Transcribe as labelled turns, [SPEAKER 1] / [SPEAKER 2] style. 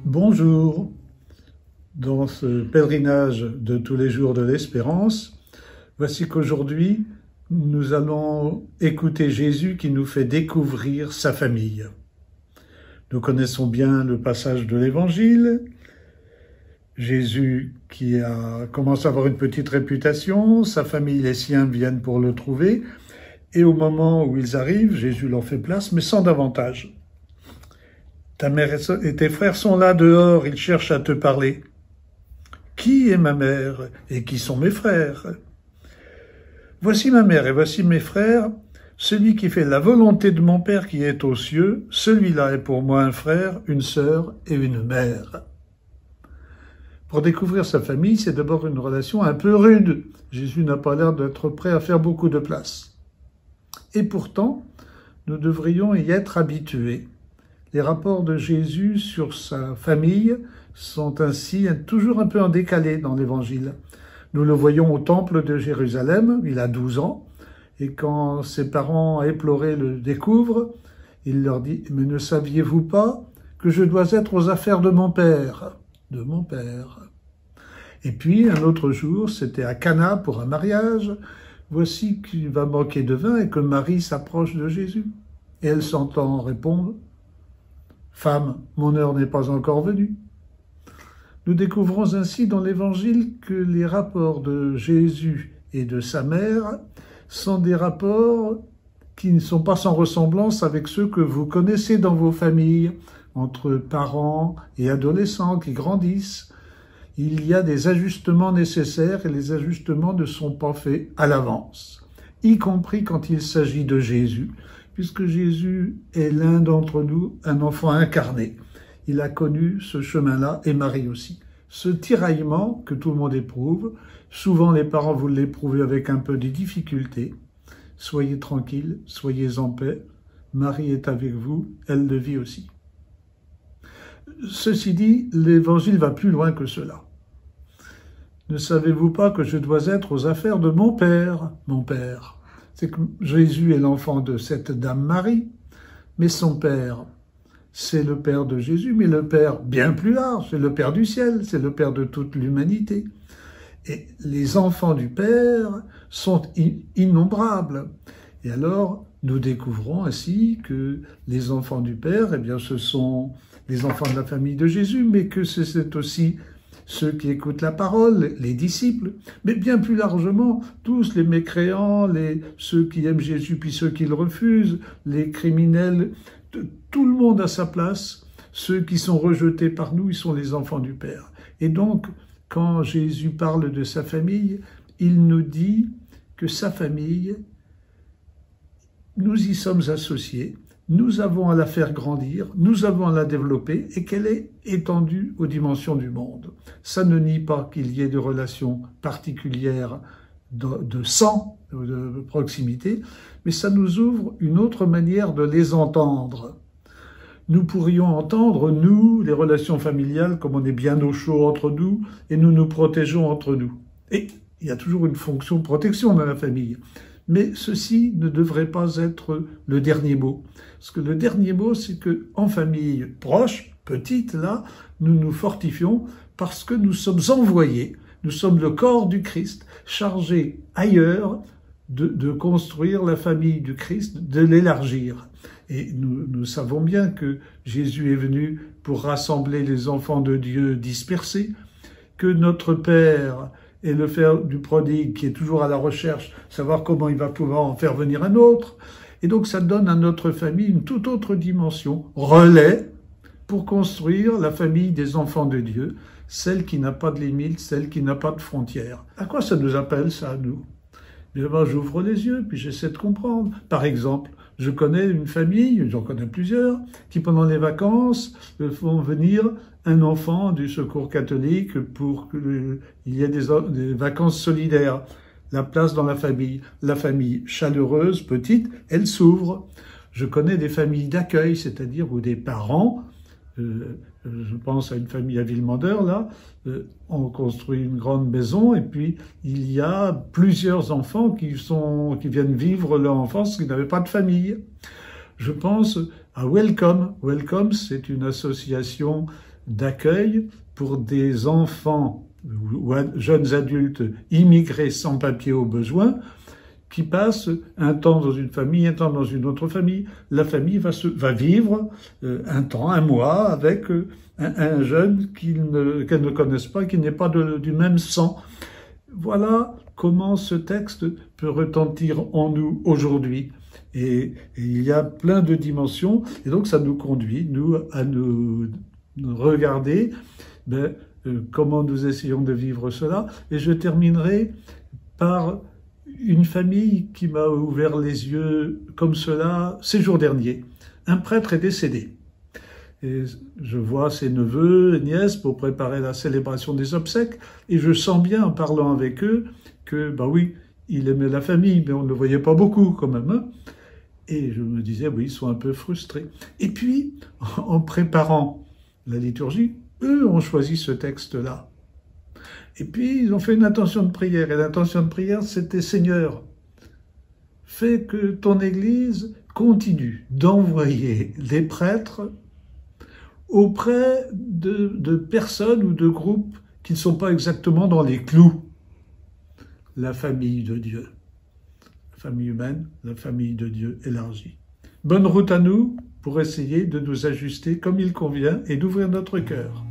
[SPEAKER 1] Bonjour, dans ce pèlerinage de tous les jours de l'espérance, voici qu'aujourd'hui, nous allons écouter Jésus qui nous fait découvrir sa famille. Nous connaissons bien le passage de l'Évangile, Jésus qui commence à avoir une petite réputation, sa famille, les siens viennent pour le trouver, et au moment où ils arrivent, Jésus leur fait place, mais sans davantage. Ta mère et tes frères sont là dehors, ils cherchent à te parler. Qui est ma mère et qui sont mes frères? Voici ma mère et voici mes frères. Celui qui fait la volonté de mon Père qui est aux cieux, celui-là est pour moi un frère, une sœur et une mère. Pour découvrir sa famille, c'est d'abord une relation un peu rude. Jésus n'a pas l'air d'être prêt à faire beaucoup de place. Et pourtant, nous devrions y être habitués. Les rapports de Jésus sur sa famille sont ainsi toujours un peu en décalé dans l'Évangile. Nous le voyons au temple de Jérusalem, il a 12 ans, et quand ses parents éplorés le découvrent, il leur dit « Mais ne saviez-vous pas que je dois être aux affaires de mon père ?» De mon père. Et puis, un autre jour, c'était à Cana pour un mariage. Voici qu'il va manquer de vin et que Marie s'approche de Jésus. Et elle s'entend répondre « Femme, mon heure n'est pas encore venue. » Nous découvrons ainsi dans l'Évangile que les rapports de Jésus et de sa mère sont des rapports qui ne sont pas sans ressemblance avec ceux que vous connaissez dans vos familles, entre parents et adolescents qui grandissent. Il y a des ajustements nécessaires et les ajustements ne sont pas faits à l'avance, y compris quand il s'agit de Jésus, puisque Jésus est l'un d'entre nous, un enfant incarné. Il a connu ce chemin-là, et Marie aussi. Ce tiraillement que tout le monde éprouve, souvent les parents vous l'éprouvez avec un peu de difficulté. Soyez tranquilles, soyez en paix. Marie est avec vous, elle le vit aussi. Ceci dit, l'Évangile va plus loin que cela. Ne savez-vous pas que je dois être aux affaires de mon Père, mon Père? C'est que Jésus est l'enfant de cette dame Marie, mais son Père, c'est le Père de Jésus, mais le Père bien plus large, c'est le Père du ciel, c'est le Père de toute l'humanité. Et les enfants du Père sont innombrables. Et alors, nous découvrons ainsi que les enfants du Père, eh bien, ce sont les enfants de la famille de Jésus, mais que c'est aussi ceux qui écoutent la parole, les disciples, mais bien plus largement, tous les mécréants, ceux qui aiment Jésus puis ceux qui le refusent, les criminels, tout le monde a sa place. Ceux qui sont rejetés par nous, ils sont les enfants du Père. Et donc, quand Jésus parle de sa famille, il nous dit que sa famille, nous y sommes associés, nous avons à la faire grandir, nous avons à la développer et qu'elle est étendue aux dimensions du monde. Ça ne nie pas qu'il y ait des relations particulières de sang, de proximité, mais ça nous ouvre une autre manière de les entendre. Nous pourrions entendre, nous, les relations familiales, comme on est bien au chaud entre nous, et nous nous protégeons entre nous. Et il y a toujours une fonction de protection dans la famille. Mais ceci ne devrait pas être le dernier mot. Parce que le dernier mot, c'est que en famille proche, petite, là, nous nous fortifions parce que nous sommes envoyés, nous sommes le corps du Christ, chargés ailleurs de construire la famille du Christ, de l'élargir. Et nous savons bien que Jésus est venu pour rassembler les enfants de Dieu dispersés, que notre Père est le Père du prodigue qui est toujours à la recherche, savoir comment il va pouvoir en faire venir un autre. Et donc ça donne à notre famille une toute autre dimension, relais, pour construire la famille des enfants de Dieu, celle qui n'a pas de limites, celle qui n'a pas de frontières. À quoi ça nous appelle, ça, à nous? D'abord, j'ouvre les yeux, puis j'essaie de comprendre. Par exemple, je connais une famille, j'en connais plusieurs, qui pendant les vacances font venir un enfant du Secours catholique pour qu'il y ait des vacances solidaires. La place dans la famille chaleureuse, petite, elle s'ouvre. Je connais des familles d'accueil, c'est-à-dire où des parents, je pense à une famille à Villemandeur, là, on construit une grande maison et puis il y a plusieurs enfants qui viennent vivre leur enfance, qui n'avaient pas de famille. Je pense à Welcome. Welcome, c'est une association d'accueil pour des enfants ou jeunes adultes immigrés sans papier au besoin, qui passent un temps dans une famille, un temps dans une autre famille. La famille va vivre un temps, un mois, avec un jeune qu'elles ne connaissent pas, qui n'est pas du même sang. Voilà comment ce texte peut retentir en nous aujourd'hui. Et il y a plein de dimensions, et donc ça nous conduit, nous, à nous regarder comment nous essayons de vivre cela. Et je terminerai par une famille qui m'a ouvert les yeux comme cela ces jours derniers. Un prêtre est décédé. Et je vois ses neveux et nièces pour préparer la célébration des obsèques, et je sens bien en parlant avec eux que, oui, il aimait la famille, mais on ne le voyait pas beaucoup quand même. Hein. Et je me disais, oui, ils sont un peu frustrés. Et puis, en préparant la liturgie, eux ont choisi ce texte-là. Et puis, ils ont fait une intention de prière. Et l'intention de prière, c'était « Seigneur, fais que ton Église continue d'envoyer des prêtres auprès de personnes ou de groupes qui ne sont pas exactement dans les clous. La famille de Dieu, la famille humaine, la famille de Dieu élargie. Bonne route à nous pour essayer de nous ajuster comme il convient et d'ouvrir notre cœur.